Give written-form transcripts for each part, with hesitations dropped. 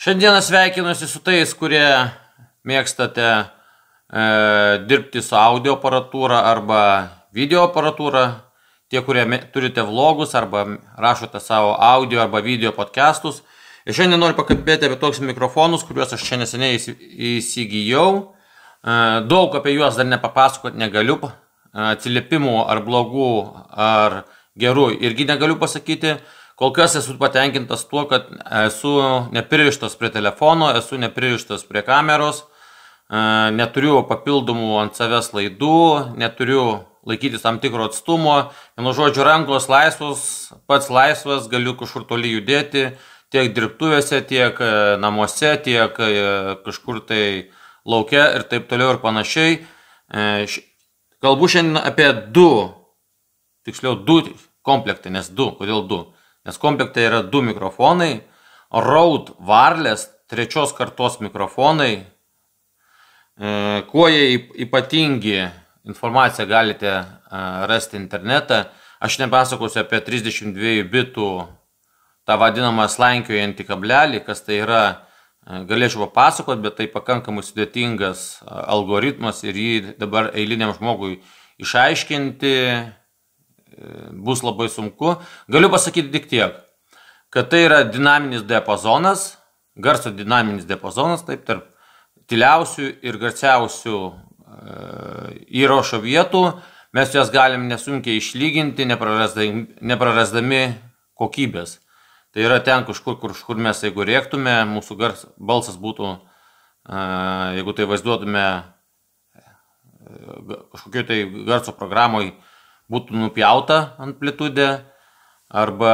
Šiandieną sveikinuosi su tais, kurie mėgstate dirbti su audio aparatūra arba video aparatūra, tie, kurie turite vlogus arba rašote savo audio arba video podcastus. Ir šiandien noriu pakalbėti apie tokius mikrofonus, kuriuos aš čia neseniai įsigijau. Daug apie juos dar nepapasakot negaliu, atsiliepimų ar blogų ar gerų irgi negaliu pasakyti. Kol kas esu patenkintas tuo, kad esu nepririštas prie telefono, esu nepririštas prie kameros, neturiu papildomų ant savęs laidų, neturiu laikytis tam tikro atstumo. Vienu žodžiu, rankos laisvos, pats laisvas, galiu kažkur toli judėti, tiek dirbtuvėse, tiek namuose, tiek kažkur tai lauke ir taip toliau ir panašiai. Kalbu šiandien apie du komplektai, nes kodėl du? Nes komplektai yra du mikrofonai, Rode Wireless 3 kartos mikrofonai. Kuo jie ypatingi, informaciją galite rasti internete. Aš nepasakosiu apie 32 bitų tą vadinamą slankiojantį kablelį, kas tai yra, galėčiau papasakoti, bet tai pakankamai sudėtingas algoritmas ir jį dabar eiliniam žmogui išaiškinti bus labai sunku. Galiu pasakyti tik tiek, kad tai yra dinaminis diapazonas, garso dinaminis diapazonas, taip, tarp tyliausių ir garsiausių įrašo vietų. Mes jas galim nesunkiai išlyginti, neprarasdami kokybės. Tai yra ten kur mes, jeigu rėktume, mūsų balsas būtų, jeigu tai vaizduotume kažkokio tai garso programoj, būtų nupjauta amplitudė, arba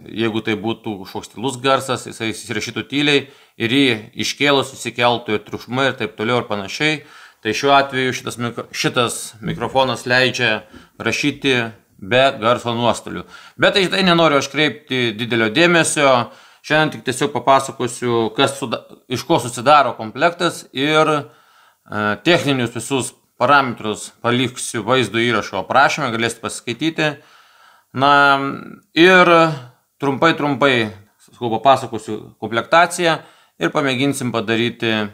jeigu tai būtų kažkoks tylus garsas, jisai įsirašytų tyliai ir jį iškėlus įsikeltų ir triukšmai ir taip toliau ir panašiai. Tai šiuo atveju šitas mikrofonas leidžia rašyti be garso nuostolių. Bet tai nenoriu aš kreipti didelio dėmesio. Šiandien tik tiesiog papasakosiu, iš ko susidaro komplektas ir techninius visus parametrus paliksiu vaizdo įrašo aprašymą, galėsite pasiskaityti. Na ir trumpai papasakosiu komplektaciją ir pamėginsim padaryti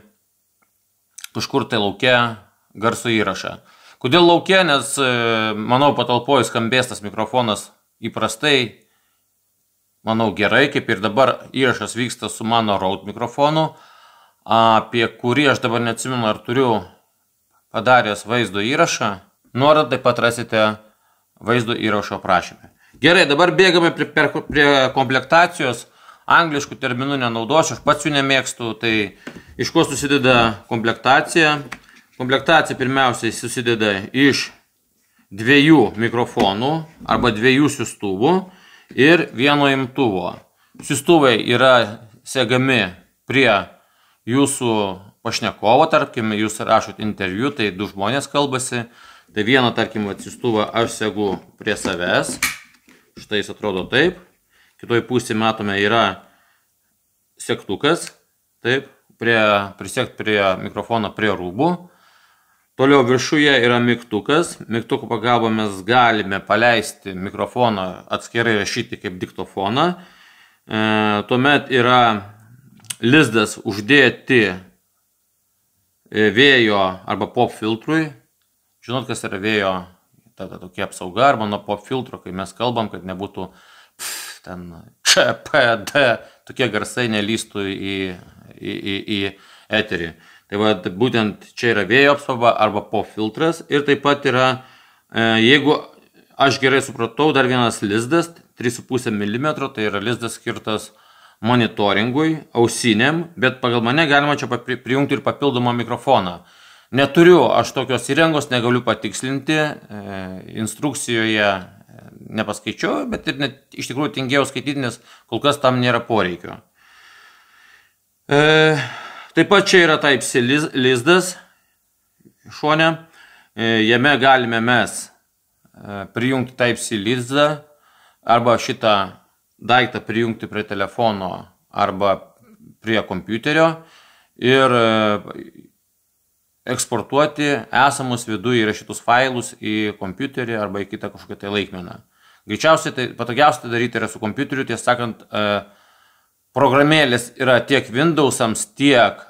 kažkur tai lauke garso įrašą. Kodėl lauke? Nes, manau, patalpoje skambės tas mikrofonas įprastai, manau, gerai, kaip ir dabar įrašas vyksta su mano Rode mikrofonu, apie kurį aš dabar neatsimenu, ar turiu padaręs vaizdo įrašą. Nuorodą taip pat rasite vaizdo įrašo aprašyme. Gerai, dabar bėgame prie komplektacijos. Angliškų terminų nenaudosiu, aš pats jų nemėgstu. Tai iš ko susideda komplektacija? Komplektacija pirmiausiai susideda iš 2 mikrofonų arba 2 siųstuvų ir 1 imtuvo. Siųstuvai yra segami prie jūsų pašnekovo, tarkim, jūs rašot interviu, tai 2 žmonės kalbasi. Tai vieną, tarkim, siųstuvą aš segu prie savęs. Štai jis atrodo taip. Kitoj pusėje matome yra segtukas, taip, prisegt prie mikrofono prie rūbų. Toliau viršuje yra mygtukas. Mygtuko pagalba mes galime paleisti mikrofoną, atskirai rašyti kaip diktofoną. Tuomet yra lizdas uždėti vėjo arba pop filtrui. Žinot, kas yra vėjo tokia apsauga arba nuo pop filtro, kai mes kalbam, kad nebūtų ten č, p, d, tokie garsai nelystų į eterį. Tai va, būtent čia yra vėjo apsauga arba pop filtras ir taip pat yra, jeigu aš gerai supratau, dar vienas lizdas, 3,5 mm, tai yra lizdas skirtas monitoringui, ausiniam, bet pagal mane galima čia prijungti ir papildomą mikrofoną. Neturiu aš tokios įrangos, negaliu patikslinti, instrukcijoje nepaskaičiau, bet ir iš tikrųjų tingėjau skaityti, nes kol kas tam nėra poreikio. Taip pat čia yra Type-C lizdas šone, jame galime mes prijungti Type-C lizdą arba šitą daiktą prijungti prie telefono arba prie kompiuterio ir eksportuoti esamus viduje įrašytus failus į kompiuterį arba į kitą kažkokią tai laikmeną. Greičiausiai tai patogiausia daryti yra su kompiuteriu, tiesą sakant, programėlės yra tiek Windows'ams, tiek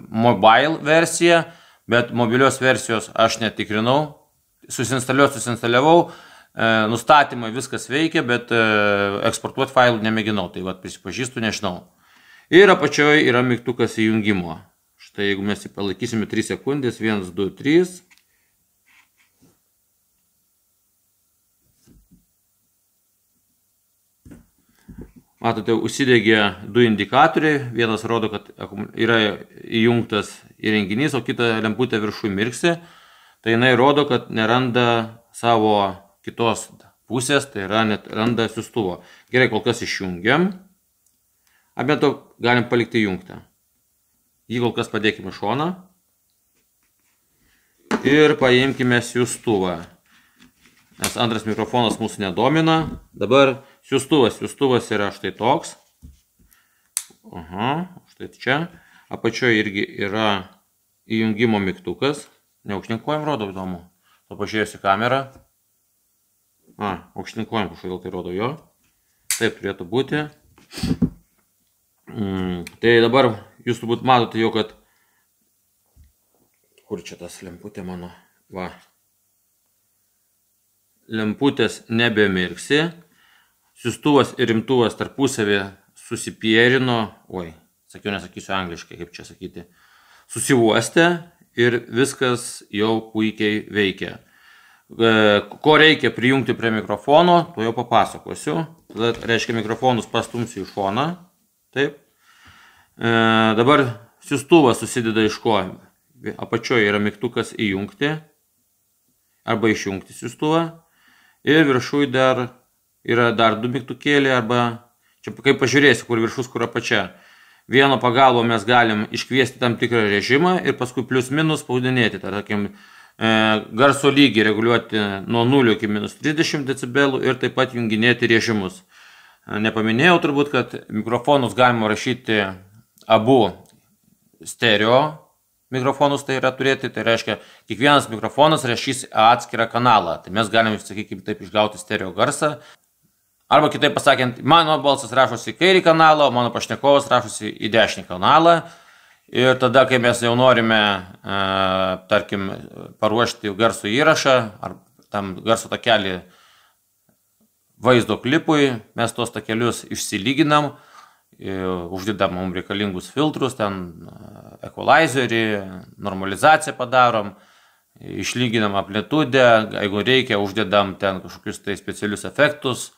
mobile versija, bet mobilios versijos aš netikrinau. Susinstaliavau, nustatymai viskas veikia, bet eksportuoti failų nemėginau, tai vat prisipažįstu, nežinau. Ir apačioje yra mygtukas įjungimo. Štai jeigu mes jį palaikysime 3 sekundės, 1, 2, 3. Matote, užsidegė 2 indikatoriai, vienas rodo, kad yra įjungtas įrenginys, o kita lemputė viršų mirksi. Tai jinai rodo, kad neranda savo kitos pusės, tai yra neranda siųstuvo. Gerai, kol kas išjungiam. Bent to galim palikti įjungtą. Jį kol kas padėkime šoną. Ir paimkime siųstuvą. Nes antras mikrofonas mūsų nedomina. Dabar siųstuvas. Siųstuvas yra štai toks. Štai čia. Apačioje irgi yra įjungimo mygtukas. Neaukštinkojam rodo, įdomu. To pažiūrėsiu kamerą. Aukštinkojam kažkodėl tai rodo jo. Taip turėtų būti. Tai dabar jūs turbūt matote jau, kad... Kur čia tas lemputė mano? Va. Lemputės nebemirksi. Siųstuvas ir imtuvas tarpusavį susipierino. Oi, sakiau, nesakysiu angliškai, kaip čia sakyti. Susiuostė ir viskas jau puikiai veikia. Ko reikia prijungti prie mikrofono, to jau papasakosiu. Tada, reiškia, mikrofonus pastumsiu į šoną. Taip. Dabar siųstuvas susideda iš ko? Apačioje yra mygtukas įjungti arba išjungti siųstuvą. Ir viršui yra dar 2 mygtukėliai arba, čia kaip pažiūrėsi, kur viršus, kur apačia. Vieno pagalbo mes galim iškviesti tam tikrą režimą ir paskui plius minus spaudinėti. Tarkim, garso lygį reguliuoti nuo 0 iki -30 decibelų ir taip pat junginėti režimus. Nepaminėjau turbūt, kad mikrofonus galima rašyti abu stereo mikrofonus, tai yra turėti. Tai reiškia, kiekvienas mikrofonas rašys atskirą kanalą. Tai mes galime, sakykime, taip išgauti stereo garsą. Arba kitaip pasakant, mano balsas rašosi į kairį kanalą, o mano pašnekovas rašosi į dešinį kanalą. Ir tada, kai mes jau norime, tarkim, paruošti garso įrašą, ar tam garso takelį vaizdo klipui, mes tos takelius išsilyginam, uždedam mums reikalingus filtrus, ten equalizerį, normalizaciją padarom, išlyginam amplitudę, jeigu reikia, uždedam ten kažkokius tai specialius efektus,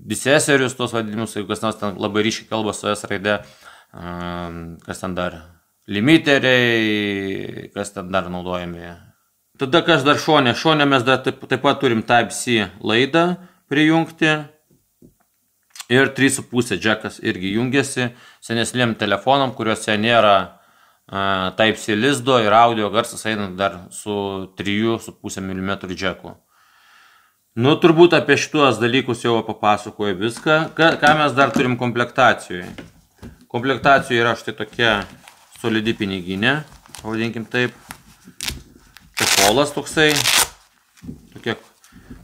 diseserius, tos vadinimus, jeigu kas nors ten labai ryškiai kalba su S raide, kas ten dar limiterei, kas ten dar naudojami. Tada kas dar šone? Šone mes dar taip pat turim Type-C laidą prijungti ir 3,5 džekas irgi jungiasi senesniem telefonam, kuriuose nėra Type-C lizdo ir audio garsas eina dar su 3,5 mm džeku. Nu, turbūt apie šituos dalykus jau papasakoju viską. Ką mes dar turim komplektacijoje? Komplektacijoje yra štai tokia solidi piniginė, pavadinkim taip. Čepolas toksai,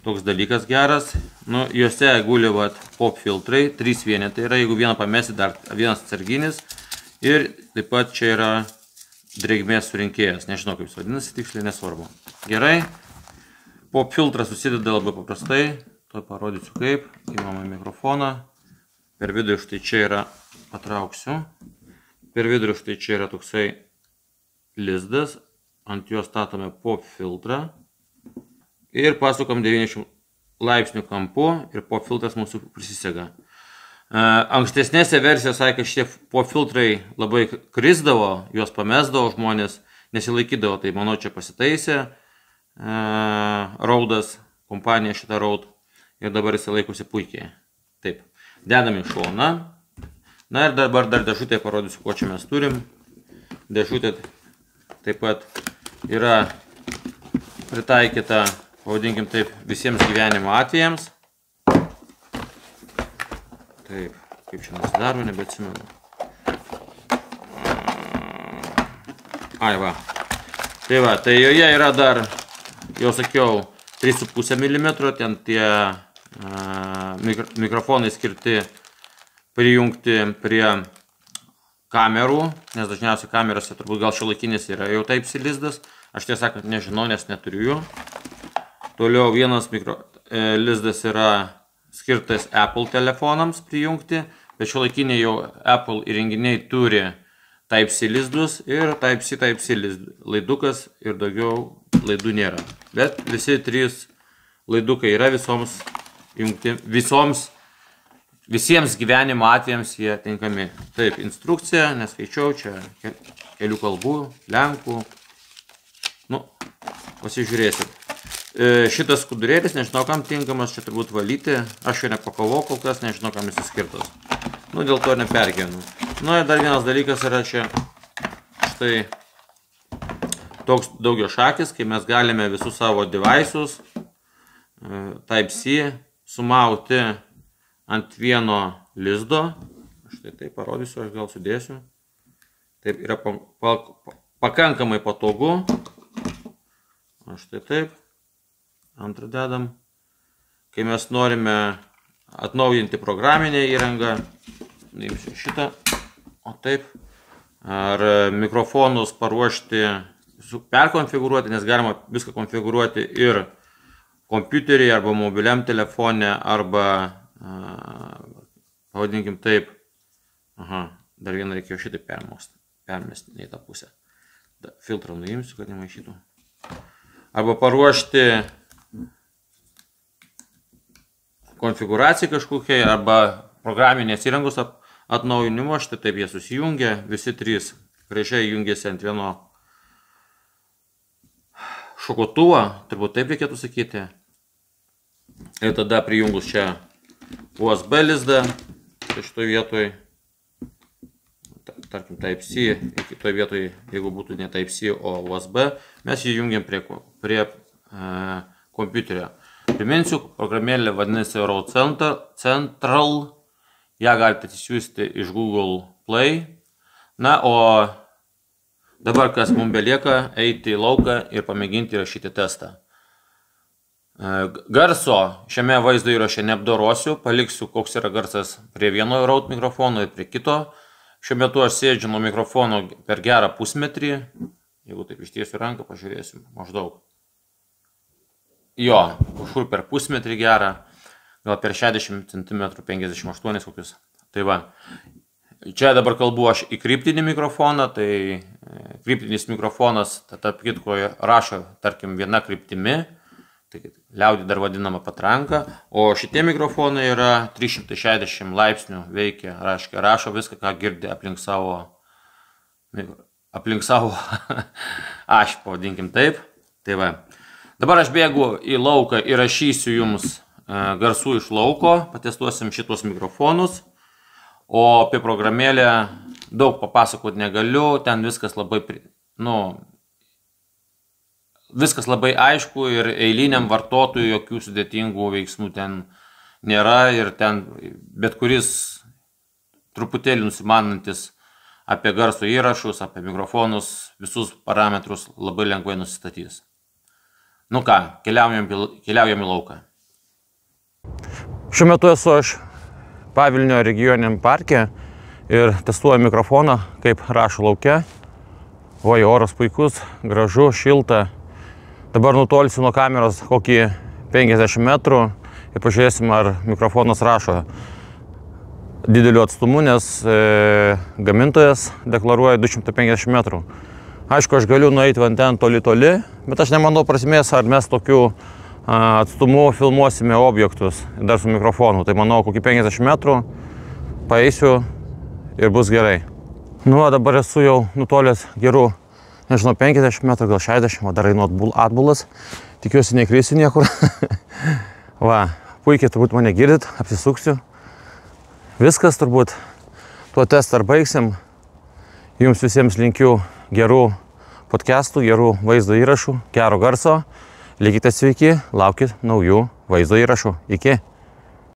toks dalykas geras. Nu, juose guli pop filtrai, 3 vienetai yra, jeigu vieną pamesi, dar vienas atsarginis. Ir taip pat čia yra drėgmės surinkėjas, nežinau kaip jis vadinasi, tiksliai nesvarbu. Gerai, pop filtras susideda labai paprastai, to parodysiu kaip, įmame mikrofoną. Per vidurį štai čia yra, patrauksiu, per vidurį štai čia yra toksai lizdas, ant jo statome pop filtrą ir pasukam 90 laipsnių kampu ir pop filtras mūsų prisisega. Ankstesnėse versijose sakė, kad šitie pop filtrai labai krisdavo, juos pamesdavo žmonės, nesilaikydavo, tai manau čia pasitaisė Raudas, kompanija šitą Raud ir dabar jis laikosi puikiai. Taip, dedam į šoną. Na ir dabar dar dėžutėje parodysiu, ko čia mes turim. Dėžutė taip pat yra pritaikyta, pavadinkim taip, visiems gyvenimo atvejams. Taip, kaip čia nesidaro, nebeatsimenu. Ai va. Tai va, tai joje yra dar, jau sakiau, 3,5 mm, ten tie mikrofonai skirti prijungti prie kamerų, nes dažniausiai kamerose turbūt gal šiuolaikinis yra jau Type-C lizdas. Aš tiesą sakant nežinau, nes neturiu jų. Toliau vienas lizdas yra skirtas Apple telefonams prijungti, bet šiuolaikiniai jau Apple įrenginiai turi Type-C lizdus ir Type-C laidukas ir daugiau laidų nėra. Bet visi 3 laidukai yra visoms jungti, visiems gyvenimo atvejams jie tinkami. Taip, instrukcija, neskaičiau, čia kelių kalbų, lenkų. Nu, pasižiūrėsim. Šitas skudurėlis, nežinau kam tinkamas, čia turbūt valyti. Aš jo nepakavau kol kas, nežinau kam jis skirtas. Nu, dėl to nepergyvenu. Nu, ir dar vienas dalykas yra čia štai toks daugiašakis, kai mes galime visus savo devices Type-C sumauti ant vieno lizdo. Štai taip parodysiu, aš gal sudėsiu. Taip yra pakankamai patogu. Štai taip. Antrą dedam. Kai mes norime atnaujinti programinę įrangą, neimsiu šitą, o taip. Ar mikrofonus paruošti, perkonfigūruoti, nes galima viską konfigūruoti ir kompiuterį, arba mobiliam telefone, arba, pavadinkim taip, dar vieną reikėjo šitai permesti į tą pusę. Filtrą nuimsiu, kad nemaišytų. Arba paruošti konfigūracijai kažkokiai, arba programinės įrangos atnaujinimo. Štai taip jie susijungia, visi 3 gražiai jungiasi ant vieno šokotuvo, turbūt taip reikėtų sakyti. Ir tada prijungus čia USB lizdą, tai šitoj vietoj, tarkim Type-C, ir kitoj vietoj, jeigu būtų ne Type-C, o USB, mes jį jungiam prie kompiuterio. Priminsiu, programėlė vadinasi Road Central, ją galite atsisiųsti iš Google Play. Na, o dabar kas mums belieka, eiti į lauką ir pamėginti rašyti testą. Garso šiame vaizdo įraše neapdorosiu, paliksiu koks yra garsas prie vieno Rode mikrofono ir prie kito. Šiuo metu aš sėdžiu nuo mikrofono per gerą pusmetrį. Jeigu taip ištiesiu ranką, pažiūrėsim, maždaug. Jo, kažkur per pusmetrį gerą, gal per 60 cm, 58 kokius. Tai va, čia dabar kalbu aš į kryptinį mikrofoną, tai kryptinis mikrofonas, tarp kitko, rašo, tarkim, viena kryptimi, tai liaudį dar vadinama patranka, o šitie mikrofonai yra 360 laipsnių veikia, rašo viską, ką girdi aplink savo aš, pavadinkim taip. Tai va. Dabar aš bėgu į lauką ir rašysiu jums garsų iš lauko, patestuosim šitos mikrofonus, o apie programėlę daug papasakoti negaliu, ten viskas labai, viskas labai aišku ir eiliniam vartotojui jokių sudėtingų veiksmų ten nėra ir ten bet kuris truputėlį nusimanantis apie garso įrašus, apie mikrofonus, visus parametrus labai lengvai nusistatys. Nu ką, keliaujam į lauką. Šiuo metu esu aš Pavilnio regioniniam parke ir testuoju mikrofoną, kaip rašo lauke. Oi, oras puikus, gražu, šilta. Dabar nutolsiu nuo kameros kokį 50 metrų ir pažiūrėsim, ar mikrofonas rašo dideliu atstumu, nes gamintojas deklaruoja 250 metrų. Aišku, aš galiu nueiti van ten toli, bet aš nemanau prasmės, ar mes tokiu atstumu filmuosime objektus dar su mikrofonu. Tai manau, kokį 50 metrų paeisiu ir bus gerai. Nu, dabar esu jau nutolęs gerų, nežinau, 50 metrų, gal 60, o dar einu atbulas. Tikiuosi, nekrysiu niekur. Va, puikiai turbūt mane girdit, apsisuksiu. Viskas turbūt, tuo testą ar baigsim. Jums visiems linkiu gerų podcastų, gerų vaizdo įrašų, gero garso. Likite sveiki, laukit naujų vaizdo įrašų. Iki.